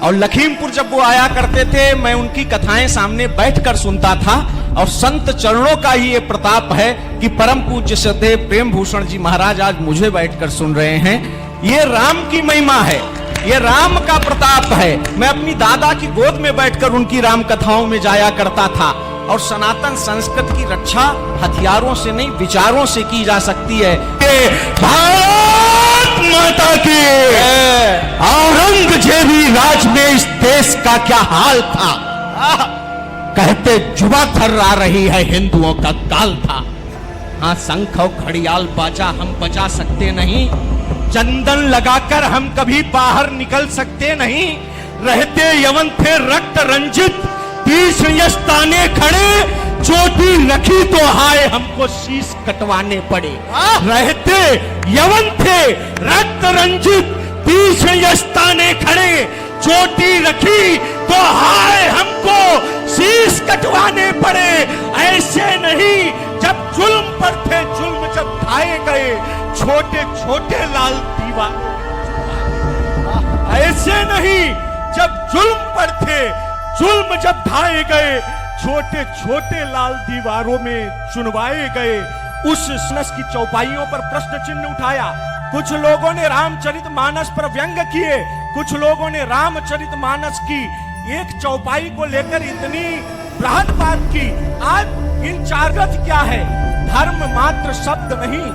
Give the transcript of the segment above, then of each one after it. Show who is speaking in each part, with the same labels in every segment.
Speaker 1: और लखीमपुर जब वो आया करते थे, मैं उनकी कथाएं सामने बैठकर सुनता था। और संत चरणों का ही ये प्रताप है कि परम पूज्य सदैव प्रेम भूषण जी महाराज आज मुझे बैठकर सुन रहे हैं। ये राम की महिमा है, ये राम का प्रताप है। मैं अपनी दादा की गोद में बैठकर उनकी राम कथाओं में जाया करता था। और सनातन संस्कृत की रक्षा हथियारों से नहीं, विचारों से की जा सकती है। भारत माता की औरंगजेबी राज में इस देश का क्या हाल था, कहते जुबा थर्रा रही है हिंदुओं का काल था। हाँ, शंख और घड़ियाल बाजा हम बजा सकते नहीं, चंदन लगाकर हम कभी बाहर निकल सकते नहीं। रहते यवन थे रक्त रंजित, तीक्ष्ण यश ताने खड़े, चोटी रखी तो हाय हमको शीश कटवाने पड़े। रहते यवन थे रक्त रंजित, तीक्ष्ण यश ताने खड़े, चोटी रखी तो हाय हमको शीश कटवाने पड़े। ऐसे नहीं जब जुल्म पर थे, जुल्म जब ढाए गए, छोटे छोटे लाल दीवारों, ऐसे नहीं जब जुल्म पर थे, जुल्म जब ढाए गए, छोटे छोटे लाल दीवारों में चुनवाए गए। उस नस की चौपाइयों पर प्रश्न चिन्ह उठाया। कुछ लोगों ने रामचरितमानस पर व्यंग किए, कुछ लोगों ने रामचरितमानस की एक चौपाई को लेकर इतनी बृहद बात की। आज इन चार्गत क्या है? धर्म मात्र शब्द नहीं,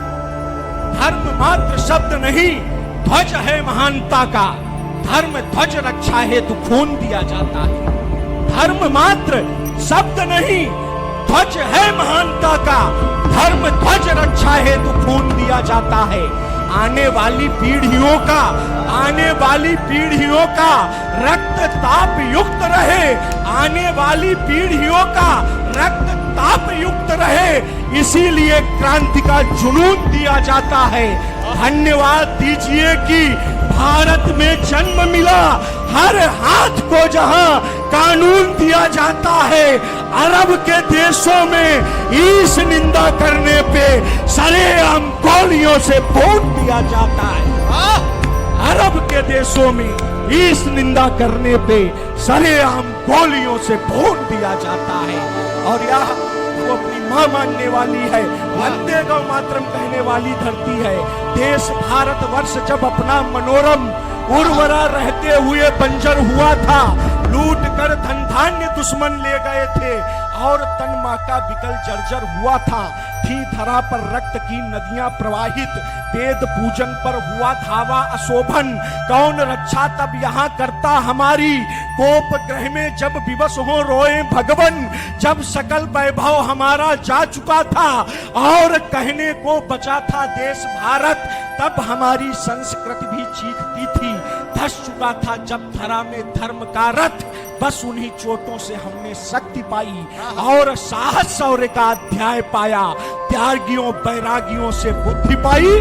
Speaker 1: धर्म मात्र शब्द नहीं, ध्वज है महानता का। धर्म ध्वज रक्षा हेतु खून दिया जाता है। धर्म मात्र शब्द नहीं, ध्वज है महानता का। धर्म ध्वज रक्षा हेतु खून दिया जाता है। आने वाली पीढ़ियों का, आने वाली पीढ़ियों का रक्त ताप युक्त रहे, आने वाली पीढ़ियों का रक्त ताप युक्त रहे, इसीलिए क्रांति का जुनून दिया जाता है। धन्यवाद दीजिए कि भारत में जन्म मिला, हर हाथ को जहां कानून दिया जाता है। अरब के देशों में ईश निंदा करने पे सरेआम गोलियों से भून दिया जाता है। अरब के देशों में ईश निंदा करने पे सरेआम गोलियों से भून दिया जाता है। और यह वो अपनी मां मानने वाली है, वंदे गौ मातरम कहने वाली धरती है। देश भारत वर्ष जब अपना मनोरम उर्वरा रहते हुए बंजर हुआ था, लूट कर धन धान्य दुश्मन ले गए थे और तन मां का बिकल जर्जर हुआ था। थी धरा पर रक्त की नदियां प्रवाहित, वेद पूजन पर हुआ धावा अशोभन। कौन रक्षा तब यहाँ करता हमारी, कोप ग्रह में जब विवश हो रोए भगवन। जब सकल वैभव हमारा जा चुका था और कहने को बचा था देश भारत, तब हमारी संस्कृति भी चीखती थी। धस चुका था जब धरा में धर्म का रथ, बस उन्हीं चोटों से हमने शक्ति पाई और साहस शौर्य का अध्याय पाया। त्यागियों बैरागियों से बुद्धि पाई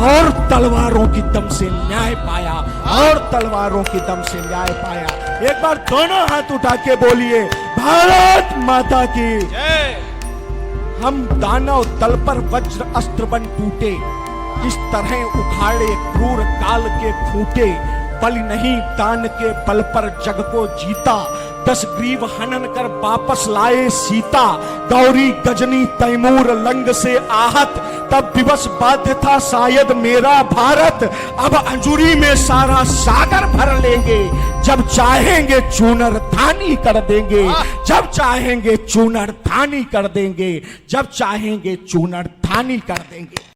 Speaker 1: और तलवारों की दम से न्याय पाया, और तलवारों की दम से न्याय पाया। एक बार दोनों हाथ उठा के बोलिए, भारत माता की जय। हम दानव दल पर वज्र अस्त्र बन टूटे, इस तरह उखाड़े क्रूर काल के खूंटे। बल नहीं दान के बल पर जग को जीता, 10 ग्रीव हनन कर वापस लाए सीता। गौरी गजनी तैमूर लंग से आहत, तब विवश बाध्य था शायद मेरा भारत। अब अंजुरी में सारा सागर भर लेंगे, जब चाहेंगे चूनर धानी कर देंगे, जब चाहेंगे चूनर धानी कर देंगे, जब चाहेंगे चूनर धानी कर देंगे।